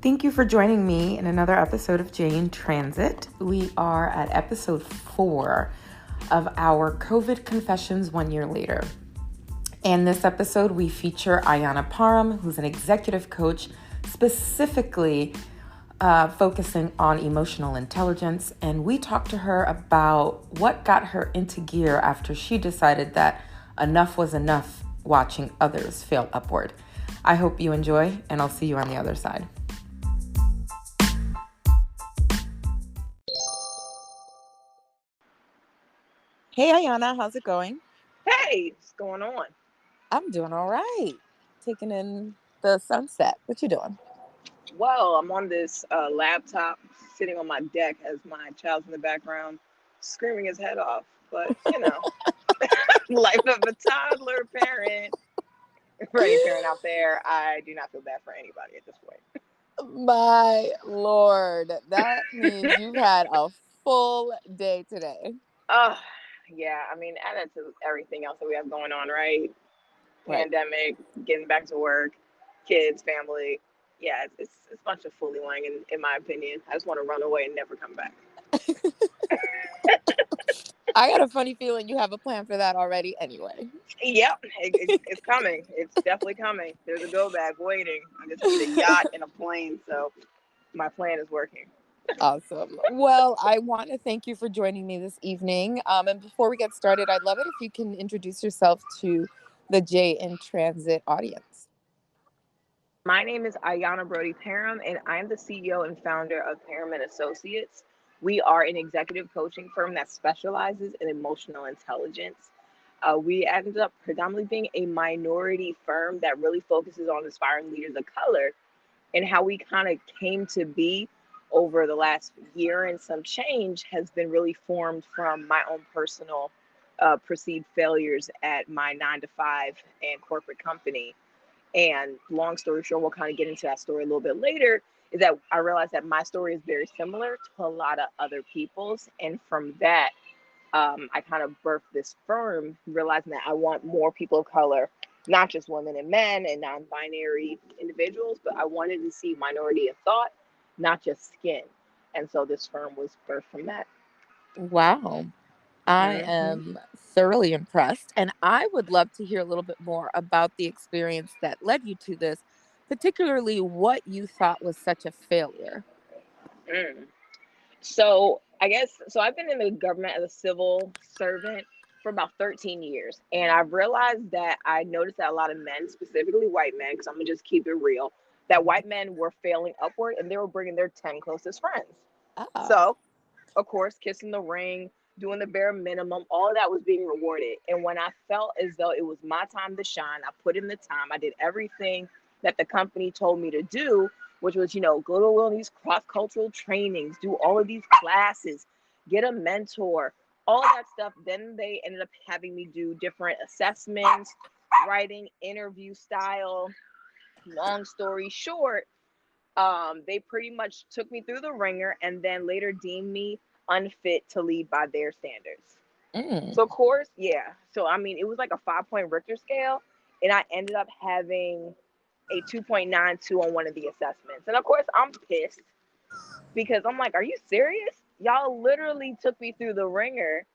Thank you for joining me in another episode of Jay in Transit. We are at episode 4 of our COVID Confessions 1 year later. In this episode, we feature Ayana Parham, who's an executive coach specifically focusing on emotional intelligence. And we talked to her about what got her into gear after she decided that enough was enough watching others fail upward. I hope you enjoy, and I'll see you on the other side. Hey, Ayana, how's it going? Hey, what's going on? I'm doing all right. Taking in the sunset. What you doing? Well, I'm on this laptop sitting on my deck as my child's in the background screaming his head off. But, life of a toddler parent. For any parent out there, I do not feel bad for anybody at this point. My Lord, that means you've had a full day today. Yeah, I mean, added to everything else that we have going on, right? Pandemic, getting back to work, kids, family. Yeah, it's a bunch of fooling, in my opinion. I just want to run away and never come back. I got a funny feeling you have a plan for that already anyway. Yep, it's coming. It's definitely coming. There's a go bag waiting. I just need a yacht and a plane, so my plan is working. Awesome. Well, I want to thank you for joining me this evening. And before we get started, I'd love it if you can introduce yourself to the Jay in Transit audience. My name is Ayana Parham, and I'm the CEO and founder of Parham Associates. We are an executive coaching firm that specializes in emotional intelligence. We ended up predominantly being a minority firm that really focuses on inspiring leaders of color, and how we kind of came to be over the last year and some change has been really formed from my own personal perceived failures at my 9-to-5 and corporate company. And long story short, we'll kind of get into that story a little bit later, is that I realized that my story is very similar to a lot of other people's. And from that, I kind of birthed this firm, realizing that I want more people of color, not just women and men and non-binary individuals, but I wanted to see minority of thought, not just skin. And so this firm was birthed from that. Wow. I am thoroughly impressed, and I would love to hear a little bit more about the experience that led you to this, particularly what you thought was such a failure. So I've been in the government as a civil servant for about 13 years. And I've realized that I noticed that a lot of men, specifically white men, because I'm going to just keep it real, that white men were failing upward and they were bringing their 10 closest friends. So, of course, kissing the ring, doing the bare minimum, all of that was being rewarded. And when I felt as though it was my time to shine, I put in the time, I did everything that the company told me to do, which was, go to all these cross-cultural trainings, do all of these classes, get a mentor, all of that stuff. Then they ended up having me do different assessments, writing, interview style. Long story short, they pretty much took me through the ringer and then later deemed me unfit to lead by their standards. So of course, yeah. So I mean, it was like a 5-point Richter scale, and I ended up having a 2.92 on one of the assessments. And of course, I'm pissed because I'm like, are you serious? Y'all literally took me through the ringer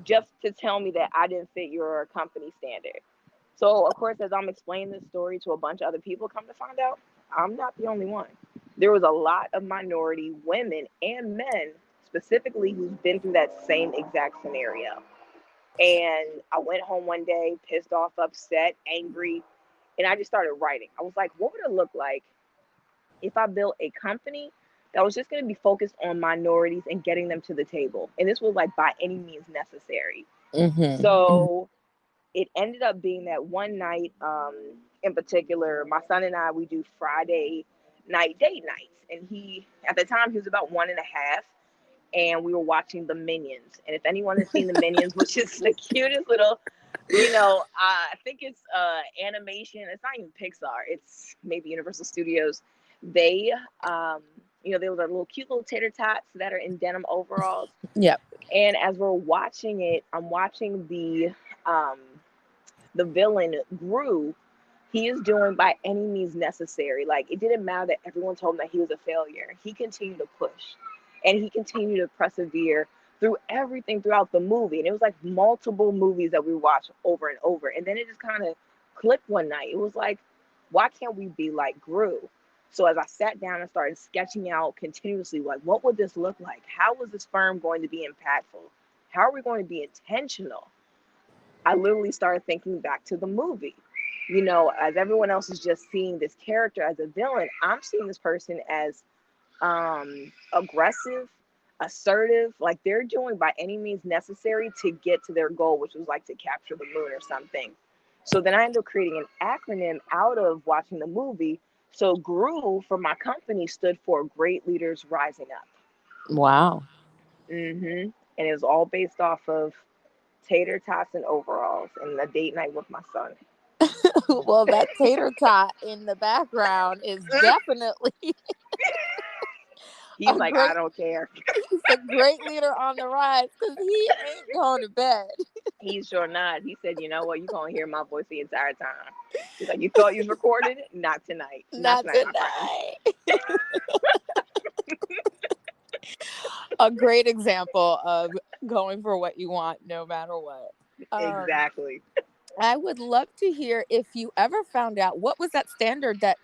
just to tell me that I didn't fit your company standard. So of course, as I'm explaining this story to a bunch of other people, come to find out, I'm not the only one. There was a lot of minority women and men specifically who's been through that same exact scenario. And I went home one day, pissed off, upset, angry, and I just started writing. I was like, what would it look like if I built a company that was just going to be focused on minorities and getting them to the table? And this was like by any means necessary. So it ended up being that one night in particular, my son and I, we do Friday night date nights. And at the time, he was about 1.5. And we were watching the Minions. And if anyone has seen the Minions, which is the cutest little, I think it's animation. It's not even Pixar. It's maybe Universal Studios. They, they were the little cute little tater tots that are in denim overalls. Yep. And as we're watching it, I'm watching the villain Gru He is doing by any means necessary. Like, it didn't matter that everyone told him that he was a failure. He continued to push and he continued to persevere through everything throughout the movie. And it was like multiple movies that we watched over and over. And then it just kind of clicked one night. It was like, why can't we be like Gru? So as I sat down and started sketching out continuously, like, what would this look like? How was this firm going to be impactful? How are we going to be intentional? I literally started thinking back to the movie. You know, as everyone else is just seeing this character as a villain, I'm seeing this person as aggressive, assertive, like they're doing by any means necessary to get to their goal, which was like to capture the moon or something. So then I ended up creating an acronym out of watching the movie. So GREW for my company stood for Great Leaders Rising Up. Wow. And it was all based off of tater tots and overalls and a date night with my son. Well, that tater tot in the background is definitely He's like, I don't care. He's a great leader on the rise because he ain't going to bed. He's sure not. He said, you know what? You're going to hear my voice the entire time. He's like, you thought you was recorded? Not tonight. Not tonight. A great example of going for what you want no matter what. Exactly. I would love to hear if you ever found out what was that standard that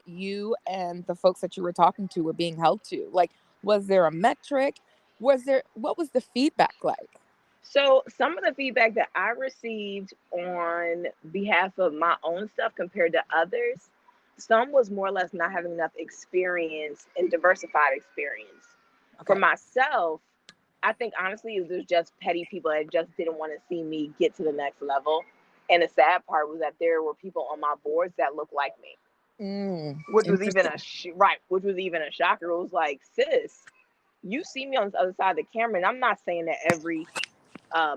you and the folks that you were talking to were being held to. Like, was there a metric? What was the feedback like? So some of the feedback that I received on behalf of my own stuff compared to others, some was more or less not having enough experience and diversified experience. Okay. For myself, I think honestly, there's just petty people that just didn't want to see me get to the next level. And the sad part was that there were people on my boards that looked like me, which was even a shocker. It was like, sis, you see me on the other side of the camera, and I'm not saying that every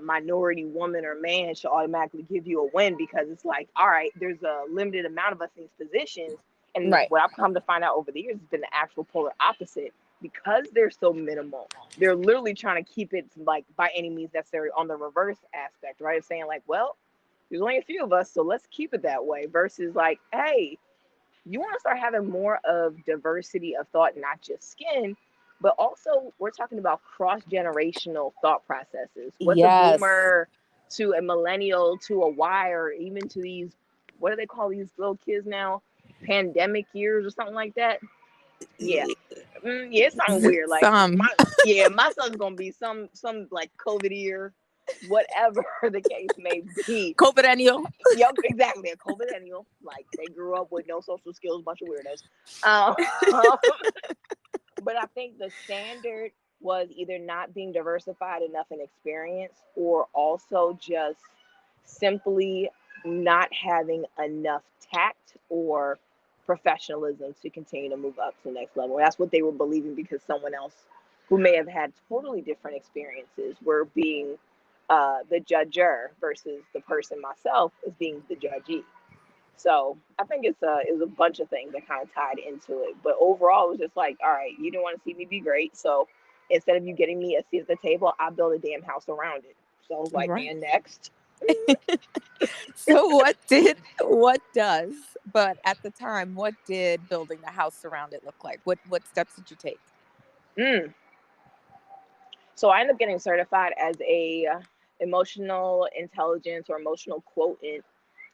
minority woman or man should automatically give you a win, because it's like, all right, there's a limited amount of us in these positions. And what I've come to find out over the years has been the actual polar opposite. Because they're so minimal, they're literally trying to keep it like by any means necessary on the reverse aspect, right? Of saying like, well, there's only a few of us, so let's keep it that way, versus like, hey, you want to start having more of diversity of thought, not just skin, but also we're talking about cross-generational thought processes. What's a boomer to a millennial to a Y, or even to these, what do they call these little kids now? Pandemic years or something like that. Yeah. It's something weird. Like my son's gonna be some like COVID year, whatever the case may be. COVIDennial. Yep, exactly. A COVIDennial. Like, they grew up with no social skills, bunch of weirdos. But I think the standard was either not being diversified enough in experience, or also just simply not having enough tact or professionalism to continue to move up to the next level. That's what they were believing, because someone else who may have had totally different experiences were being the judger, versus the person myself is being the judgee. So I think it was a bunch of things that kind of tied into it. But overall, it was just like, all right, you didn't want to see me be great. So instead of you getting me a seat at the table, I built a damn house around it. So I was like, man, next. So but at the time, what did building the house around it look like? What steps did you take? So I ended up getting certified as a emotional intelligence or emotional quotient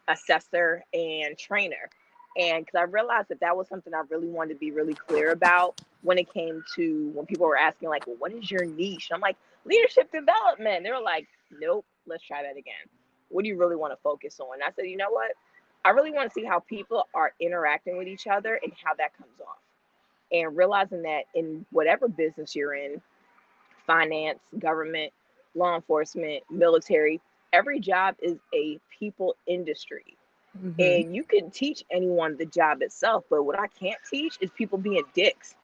assessor and trainer. And because I realized that was something I really wanted to be really clear about when it came to when people were asking, like, well, what is your niche? And I'm like, leadership development. They were like, nope, let's try that again. What do you really want to focus on? And I said, you know what? I really want to see how people are interacting with each other and how that comes off. And realizing that in whatever business you're in, finance, government, law enforcement, military, every job is a people industry. And you can teach anyone the job itself, but what I can't teach is people being dicks.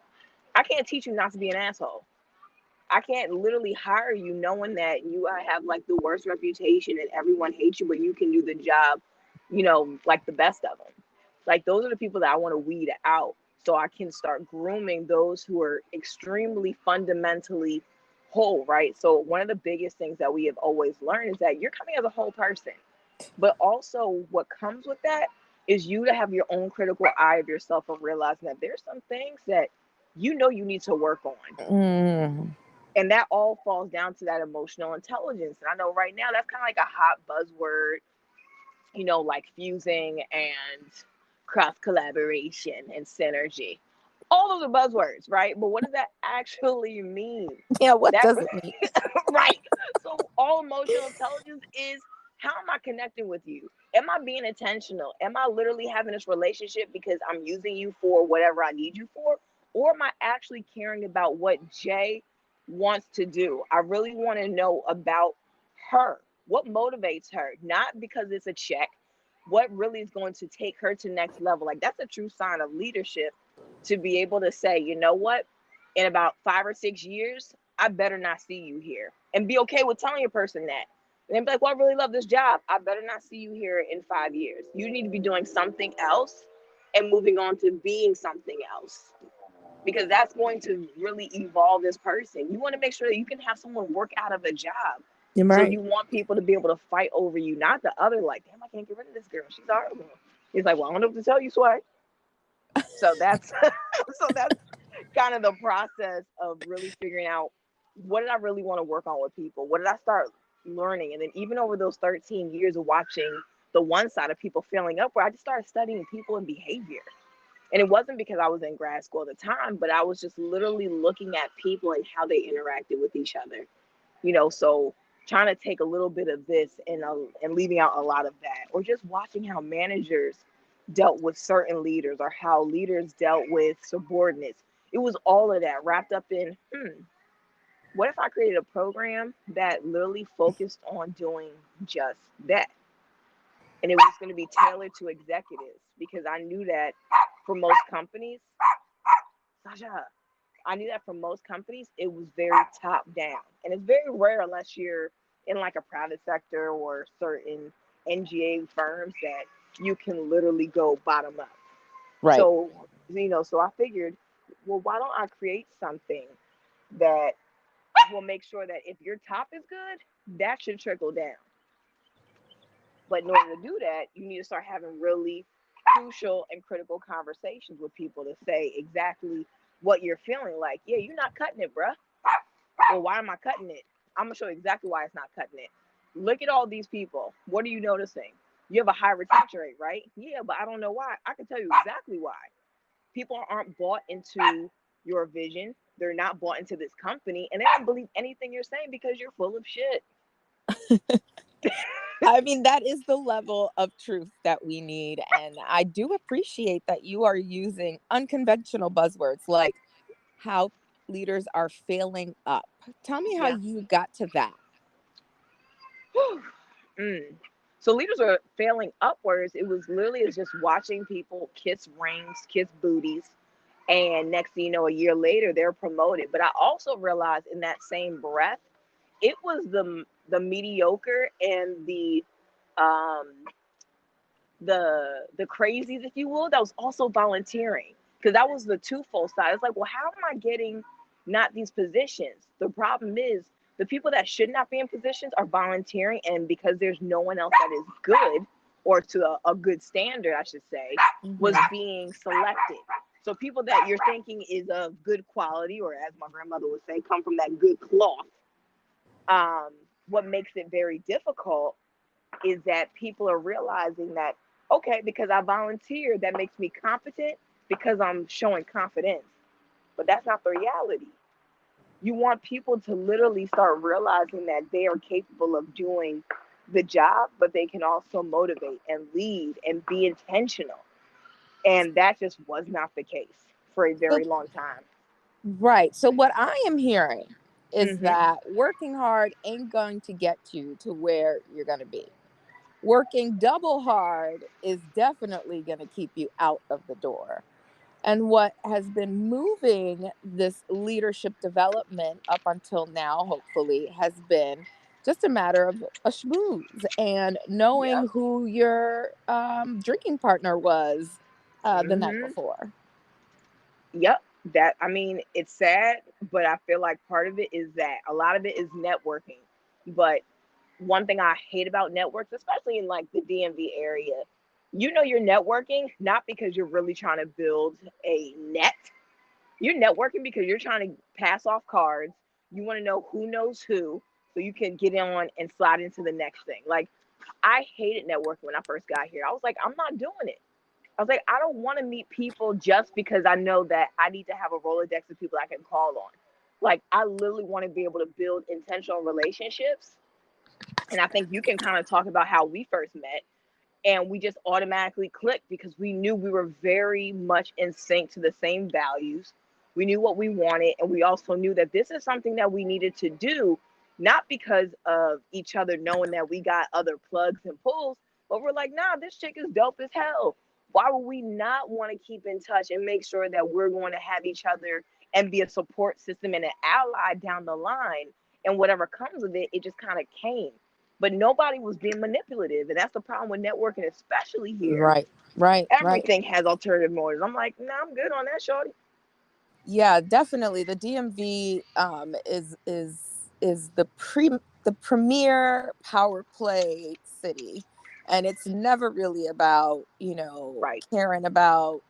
I can't teach you not to be an asshole. I can't literally hire you knowing that you have like the worst reputation and everyone hates you, but you can do the job, like the best of them. Like, those are the people that I want to weed out, so I can start grooming those who are extremely fundamentally whole, right? So one of the biggest things that we have always learned is that you're coming as a whole person. But also what comes with that is you to have your own critical eye of yourself and realizing that there's some things that you need to work on. Mm. And that all falls down to that emotional intelligence. And I know right now that's kind of like a hot buzzword, like fusing and cross collaboration and synergy. All those are buzzwords, right? But what does that actually mean? Yeah, what That does it mean? right. So all emotional intelligence is, how am I connecting with you? Am I being intentional? Am I literally having this relationship because I'm using you for whatever I need you for? Or am I actually caring about what Jay wants to do? I really want to know about her. What motivates her? Not because it's a check. What really is going to take her to next level? Like, that's a true sign of leadership, to be able to say, you know what? In about 5 or 6 years, I better not see you here, and be okay with telling your person that. And then be like, well, I really love this job. I better not see you here in 5 years. You need to be doing something else and moving on to being something else, because that's going to really evolve this person. You want to make sure that you can have someone work out of a job. You're So right. you want people to be able to fight over you, not the other, like, damn, I can't get rid of this girl. She's horrible. He's like, well, I don't know what to tell you, Sway. So that's so that's kind of the process of really figuring out, what did I really want to work on with people? What did I start learning? And then even over those 13 years of watching the one side of people failing up, where I just started studying people and behavior. And it wasn't because I was in grad school at the time, but I was just literally looking at people and how they interacted with each other. So trying to take a little bit of this and leaving out a lot of that, or just watching how managers dealt with certain leaders, or how leaders dealt with subordinates. It was all of that wrapped up in, what if I created a program that literally focused on doing just that? And it was going to be tailored to executives, because I knew that for most companies, Sasha, I knew that for most companies, it was very top down. And it's very rare, unless you're in like a private sector or certain NGA firms, that you can literally go bottom up. Right. So I figured, well, why don't I create something that will make sure that if your top is good, that should trickle down. But in order to do that, you need to start having really crucial and critical conversations with people to say exactly what you're feeling. Like, yeah, you're not cutting it, bruh. Well, why am I cutting it? I'm gonna show you exactly why it's not cutting it. Look at all these people. What are you noticing? You have a high retention rate, right? Yeah, but I don't know why. I can tell you exactly why. People aren't bought into your vision. They're not bought into this company, and they don't believe anything you're saying because you're full of shit. I mean, that is the level of truth that we need. And I do appreciate that you are using unconventional buzzwords like how leaders are failing up. Tell me how Yeah. you got to that. Mm. So leaders are failing upwards. It was literally just watching people kiss rings, kiss booties, and next thing you know, a year later, they're promoted. But I also realized in that same breath, it was the mediocre and um, the crazies, if you will, that was also volunteering, because that was the twofold side. It's like, well, how am I getting not these positions? The problem is the people that should not be in positions are volunteering, and because there's no one else that is good, or to a good standard, I should say, was Mhm. being selected. So people that you're thinking is of good quality, or as my grandmother would say, come from that good cloth. Um, what makes it very difficult is that people are realizing that, okay, because I volunteer, that makes me competent because I'm showing confidence. But that's not the reality. You want people to literally start realizing that they are capable of doing the job, but they can also motivate and lead and be intentional. And that just was not the case for a So, very long time. right. So, what I am hearing is Mm-hmm. that working hard ain't going to get you to where you're going to be. Working double hard is definitely going to keep you out of the door. And what has been moving this leadership development up until now, hopefully, has been just a matter of a schmooze and knowing Yep. who your drinking partner was the night Mm-hmm. before. Yep. That, I mean, it's sad, but I feel like part of it is that a lot of it is networking. But one thing I hate about networks, especially in like the DMV area, you're networking not because you're really trying to build a net. You're networking because you're trying to pass off cards. You want to know who knows who so you can get on and slide into the next thing. Like, I hated networking when I first got here. I was like, I'm not doing it. I was like, I don't want to meet people just because I know that I need to have a Rolodex of people I can call on. Like, I literally want to be able to build intentional relationships. And I think you can kind of talk about how we first met, and we just automatically clicked because we knew we were very much in sync to the same values. We knew what we wanted, and we also knew that this is something that we needed to do, not because of each other knowing that we got other plugs and pulls, but we're like, nah, this chick is dope as hell. Why would we not want to keep in touch and make sure that we're going to have each other and be a support system and an ally down the line? And whatever comes of it, it just kind of came, but nobody was being manipulative. And that's the problem with networking, especially here. Right. Everything has alternative motives. I'm like, nah, I'm good on that, shorty. Yeah, definitely. The DMV is the premier power play city, and it's never really about, Right. caring about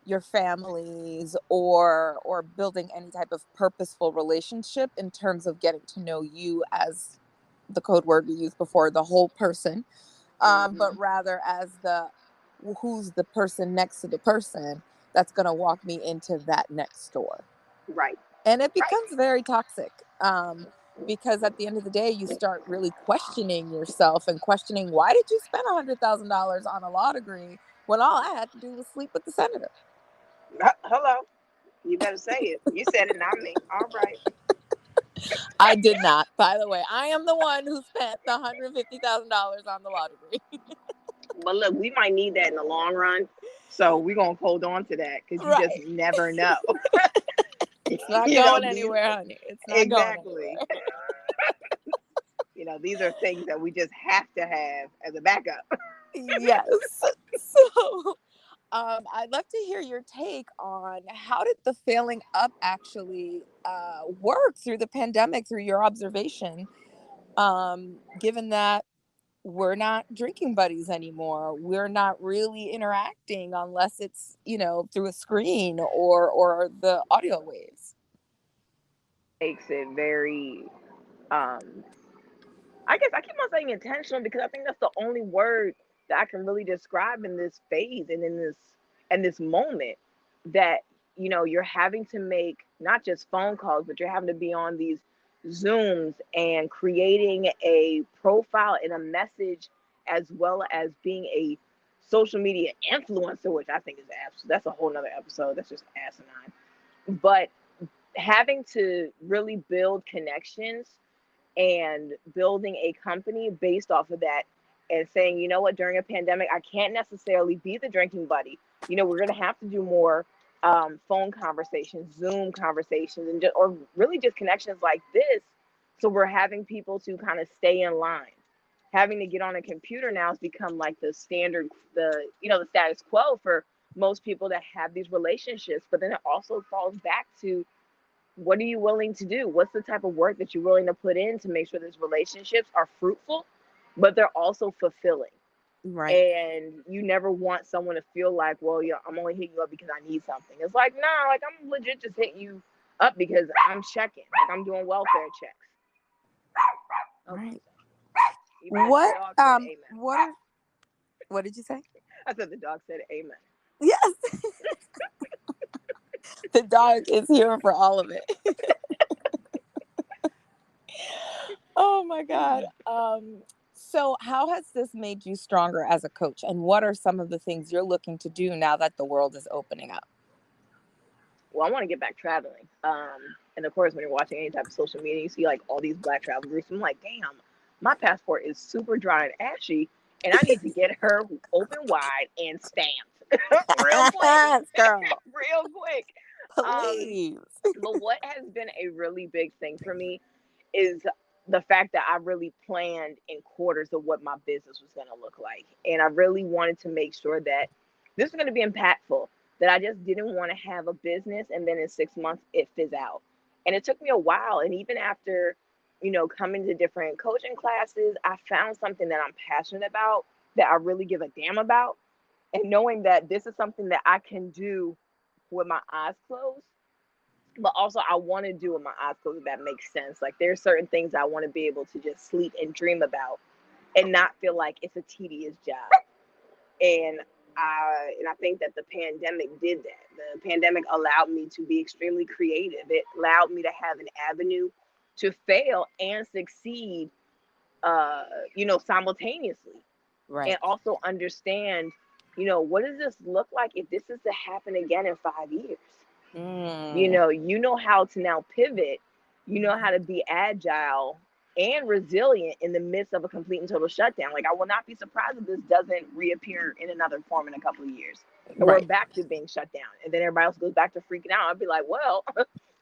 your families or building any type of purposeful relationship in terms of getting to know you as the code word we used before, the whole person, but rather as who's the person next to the person that's going to walk me into that next door. Right. And it becomes very toxic, because at the end of the day, you start really questioning yourself and questioning, why did you spend $100,000 on a law degree when all I had to do was sleep with the senator? Hello. You better say it. You said it, not me. All right. I did not. By the way, I am the one who spent the $150,000 on the law degree. But look, we might need that in the long run. So we're going to hold on to that because you just Right. never know. It's not you know, going anywhere, honey. It's not exactly. going These are things that we just have to have as a backup. anywhere. Yes. So, I'd love to hear your take on how did the failing up actually work through the pandemic, through your observation, given that we're not drinking buddies anymore. We're not really interacting unless it's, through a screen or the audio waves. Makes it very, um, I guess I keep on saying intentional because I think that's the only word that I can really describe in this phase and in this moment, that you're having to make not just phone calls, but you're having to be on these Zooms and creating a profile and a message, as well as being a social media influencer, which I think is that's a whole nother episode. That's just asinine. But having to really build connections and building a company based off of that, and saying, you know what, during a pandemic, I can't necessarily be the drinking buddy. We're going to have to do more phone conversations, Zoom conversations, and or really just connections like this. So we're having people to kind of stay in line. Having to get on a computer now has become like the standard, the status quo for most people that have these relationships. But then it also falls back to, what are you willing to do? What's the type of work that you're willing to put in to make sure these relationships are fruitful, but they're also fulfilling? Right. And you never want someone to feel like, well, yeah, I'm only hitting you up because I need something. It's like, nah, like I'm legit just hitting you up because I'm checking, like I'm doing welfare checks. Okay. Right. The dog said amen. What did you say? I said the dog said amen. Yes. The dog is here for all of it. Oh my God. So how has this made you stronger as a coach? And what are some of the things you're looking to do now that the world is opening up? Well, I want to get back traveling. And of course, when you're watching any type of social media, you see like all these Black travel groups. I'm like, damn, my passport is super dry and ashy, and I need to get her open wide and stamped real quick. Girl, Real quick. please. But what has been a really big thing for me is the fact that I really planned in quarters of what my business was going to look like. And I really wanted to make sure that this was going to be impactful, that I just didn't want to have a business and then in 6 months it fizz out. And it took me a while. And even after, coming to different coaching classes, I found something that I'm passionate about, that I really give a damn about. and knowing that this is something that I can do with my eyes closed, but also I want to do with my eyes closed, if that makes sense. Like there's certain things I want to be able to just sleep and dream about and not feel like it's a tedious job. And I think that the pandemic did that. The pandemic allowed me to be extremely creative. It allowed me to have an avenue to fail and succeed, uh, simultaneously, and Right. also understand, what does this look like if this is to happen again in 5 years? Mm. You know how to now pivot, you know how to be agile and resilient in the midst of a complete and total shutdown. Like, I will not be surprised if this doesn't reappear in another form in a couple of years and we're Right. back to being shut down, and then everybody else goes back to freaking out. I'd be like, well,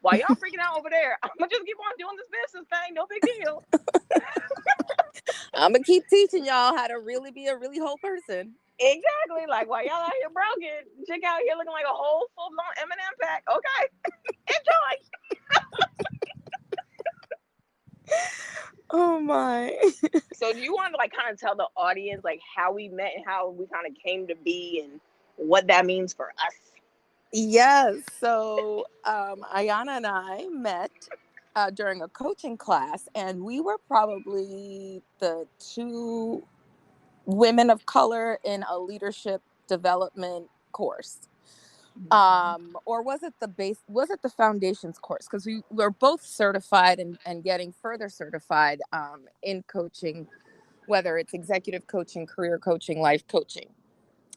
while y'all freaking out over there, I'm gonna just keep on doing this business thing, no big deal. I'm gonna keep teaching y'all how to really be a really whole person. Exactly. Like, while y'all out here broken, chick out here looking like a whole full-blown M&M pack. Okay, enjoy. Oh my. So do you want to like kind of tell the audience like how we met and how we kind of came to be and what that means for us? Yes. So Ayana and I met during a coaching class, and we were probably the two women of color in a leadership development course. Or was it the foundations course? Because we were both certified and getting further certified in coaching, whether it's executive coaching, career coaching, life coaching.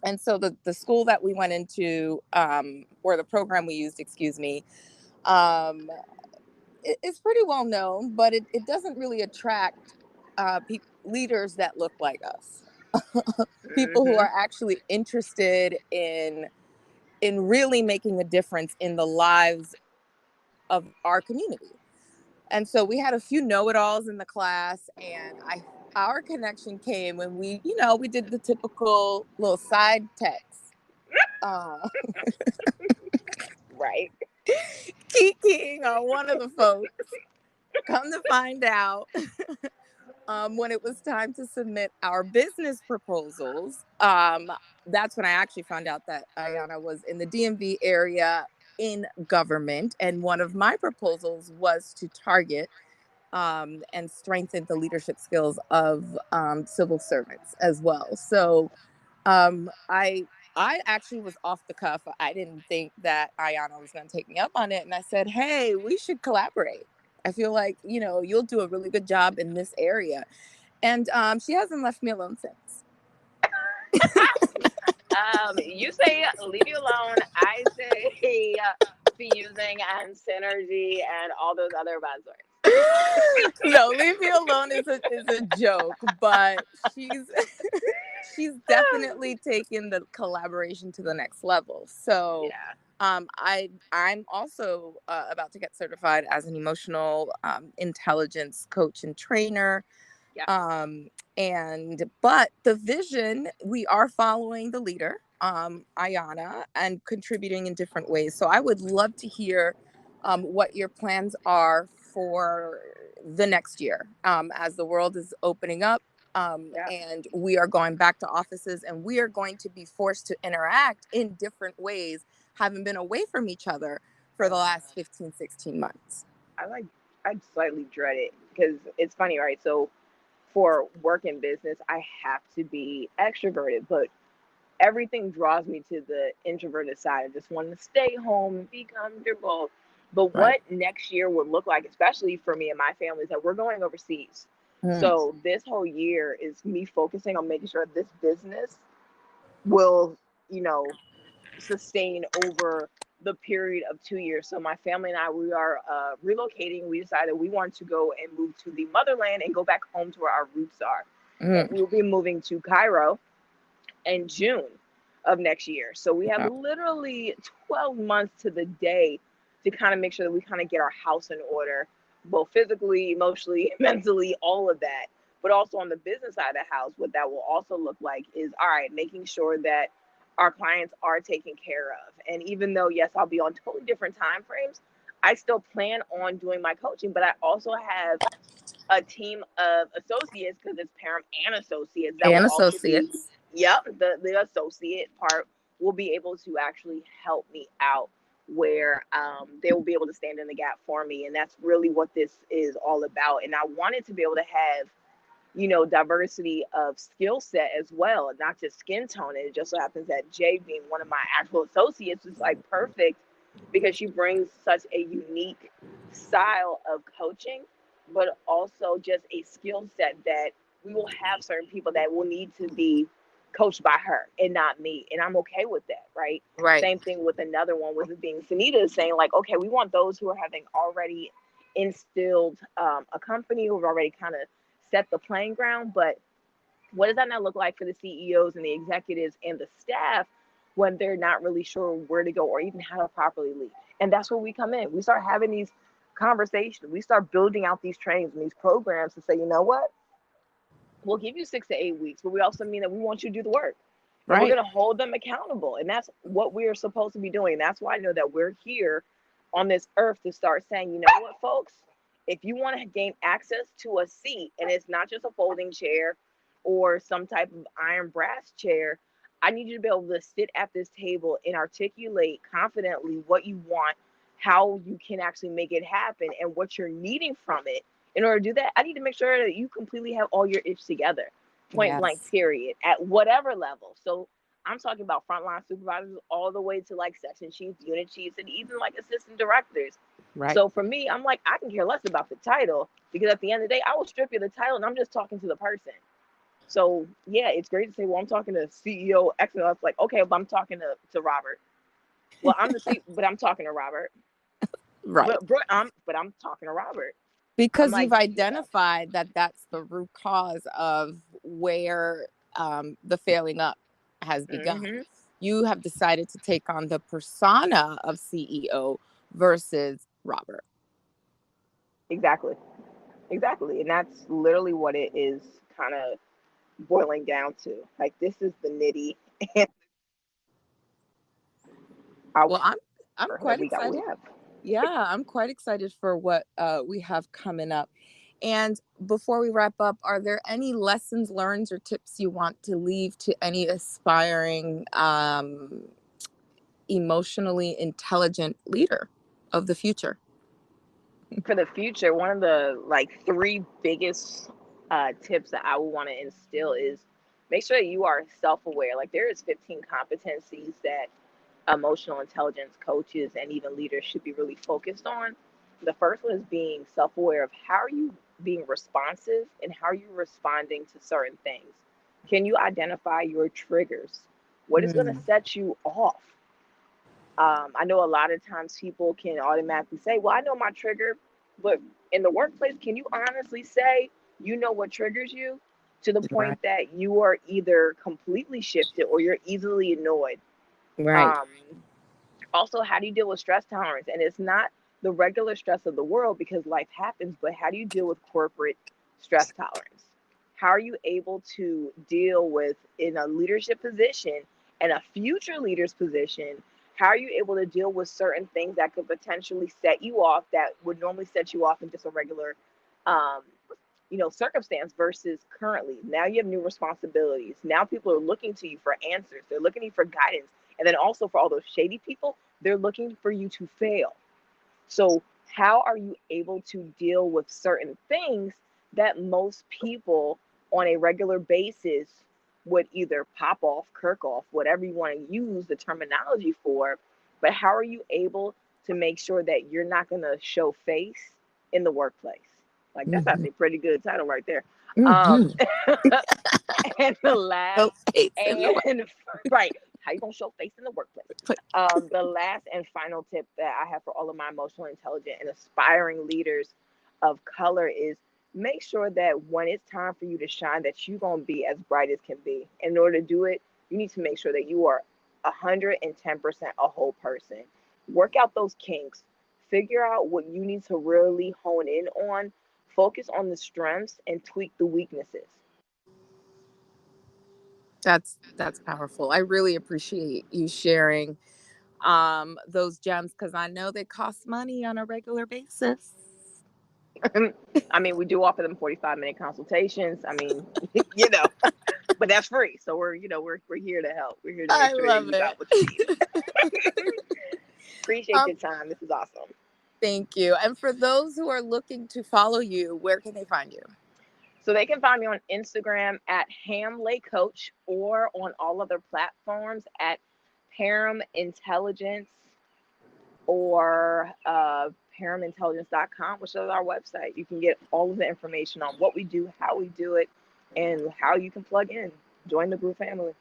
And so the school that we went into, or the program we used, excuse me, um, it's pretty well known, but it doesn't really attract leaders that look like us. People who Mm-hmm. are actually interested in really making a difference in the lives of our community. And so we had a few know-it-alls in the class, and our connection came when we did the typical little side text, uh, Right. kikiing on one of the folks. Come to find out, when it was time to submit our business proposals, that's when I actually found out that Ayana was in the DMV area in government. And one of my proposals was to target and strengthen the leadership skills of civil servants as well. So I actually was off the cuff. I didn't think that Ayana was going to take me up on it, and I said, "Hey, we should collaborate. I feel like you'll do a really good job in this area." And she hasn't left me alone since. You say leave you alone. I say fusing and synergy and all those other buzzwords. No, leave me alone is a joke, but she's she's definitely taken the collaboration to the next level. So Yeah. I'm also about to get certified as an emotional intelligence coach and trainer. Yeah. um but the vision, we are following the leader, Ayana, and contributing in different ways. So I would love to hear what your plans are for the next year, as the world is opening up, Yeah. and we are going back to offices, and we are going to be forced to interact in different ways, having been away from each other for Oh the my last god. 15, 16 months. I slightly dread it because it's funny, right? So for work and business, I have to be extroverted, but everything draws me to the introverted side. I just want to stay home and be comfortable. But Right. what next year would look like, especially for me and my family, is that we're going overseas. Mm. So this whole year is me focusing on making sure this business will, you know, sustain over the period of 2 years. So my family and I, we are relocating. We decided we want to go and move to the motherland and go back home to where our roots are. And Mm. we'll be moving to Cairo in June of next year. So we have Wow. literally 12 months to the day to kind of make sure that we kind of get our house in order, both physically, emotionally, mentally, all of that. But also on the business side of the house, what that will also look like is, all right, making sure that our clients are taken care of. And even though, yes, I'll be on totally different time frames, I still plan on doing my coaching, but I also have a team of associates, because it's Parham and Associates, that will And also be associates. Yep, the associate part will be able to actually help me out where they will be able to stand in the gap for me. And that's really what this is all about. And I wanted to be able to have, diversity of skill set as well, and not just skin tone. And it just so happens that Jay, being one of my actual associates, is like perfect because she brings such a unique style of coaching, but also just a skill set that we will have certain people that will need to be coached by her and not me. And I'm okay with that, right? Right. Same thing with another one, with it being Sunita, saying like, okay, we want those who are having already instilled a company, who've already kind of set the playing ground. But what does that not look like for the CEOs and the executives and the staff when they're not really sure where to go or even how to properly lead? And that's where we come in. We start having these conversations. We start building out these trainings and these programs to say, you know what? We'll give you 6 to 8 weeks, but we also mean that we want you to do the work. And we're Right. going to hold them accountable. And that's what we're supposed to be doing. That's why I know that we're here on this earth to start saying, you know what, folks? If you want to gain access to a seat, and it's not just a folding chair or some type of iron brass chair, I need you to be able to sit at this table and articulate confidently what you want, how you can actually make it happen, and what you're needing from it. In order to do that, I need to make sure that you completely have all your ish together, point blank, Yes. period, at whatever level. So I'm talking about frontline supervisors all the way to like section chiefs, unit chiefs, and even like assistant directors. Right. So for me, I'm like, I can care less about the title, because at the end of the day, I will strip you the title and I'm just talking to the person. So yeah, it's great to say, well, I'm talking to CEO X, and I was like, okay, but I'm talking to Robert. Well, I'm the C, but I'm talking to Robert. Right. But I'm talking to Robert. I'm Because you've like, yeah. identified that that's the root cause of where the failing up has begun. Hmm. You have decided to take on the persona of CEO versus Robert. Exactly. Exactly. And that's literally what it is kind of boiling down to. Like, this is the nitty and Well, I'm our that quite we excited. have. Yeah, I'm quite excited for what we have coming up. And before we wrap up, are there any lessons learned or tips you want to leave to any aspiring, emotionally intelligent leader of the future? For the future, one of the like three biggest tips that I would want to instill is make sure that you are self-aware. Like, there is 15 competencies that emotional intelligence coaches and even leaders should be really focused on. The first one is being self-aware of how are you being responsive and how are you responding to certain things. Can you identify your triggers? What is going to Mm, set you off? I know a lot of times people can automatically say, well, I know my trigger, but in the workplace, can you honestly say you know what triggers you, to the right, point that you are either completely shifted or you're easily annoyed? right. Um, Also, how do you deal with stress tolerance? And it's not the regular stress of the world, because life happens, but how do you deal with corporate stress tolerance? How are you able to deal with, in a leadership position and a future leader's position, how are you able to deal with certain things that could potentially set you off, that would normally set you off in just a regular um, circumstance, versus currently? Now you have new responsibilities. Now people are looking to you for answers. They're looking to you for guidance. And then also, for all those shady people, they're looking for you to fail. So how are you able to deal with certain things that most people on a regular basis would either pop off, kirk off, whatever you want to use the terminology for? But how are you able to make sure that you're not going to show face in the workplace? Like, that's Hmm. actually a pretty good title right there. Hmm. Um, and the last, So it's in the and right, how you gonna show face in the workplace? way. The last and final tip that I have for all of my emotional intelligent and aspiring leaders of color is, make sure that when it's time for you to shine, that you're gonna be as bright as can be. In order to do it, you need to make sure that you are 110% a whole person. Work out those kinks. Figure out what you need to really hone in on. Focus on the strengths and tweak the weaknesses. That's powerful. I really appreciate you sharing those gems, because I know they cost money on a regular basis. I mean, we do offer them 45-minute consultations. I mean, you know, but that's free. So we're here to help. We're here to I make sure that love you got it. what you need. Appreciate your time. This is awesome. Thank you. And for those who are looking to follow you, where can they find you? So they can find me on Instagram at HamLayCoach or on all other platforms at Parham Intelligence or ParhamIntelligence.com, which is our website. You can get all of the information on what we do, how we do it, and how you can plug in. Join the group family.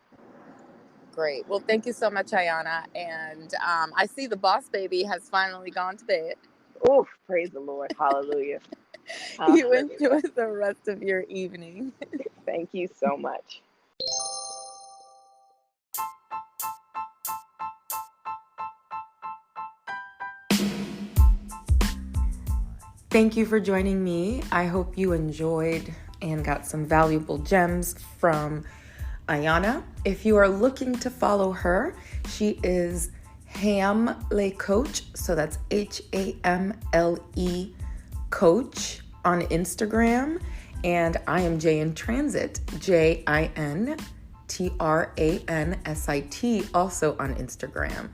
Great. Well, thank you so much, Ayana. And I see the boss baby has finally gone to bed. Oh, praise the Lord. Hallelujah. You enjoy the rest of your evening. Thank you so much. Thank you for joining me. I hope you enjoyed and got some valuable gems from Ayana. If you are looking to follow her, she is Hamle Coach. So that's HAMLE Coach on Instagram. And I am Jay in Transit, JINTRANSIT, also on Instagram.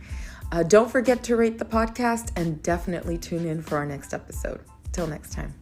Don't forget to rate the podcast and definitely tune in for our next episode. Till next time.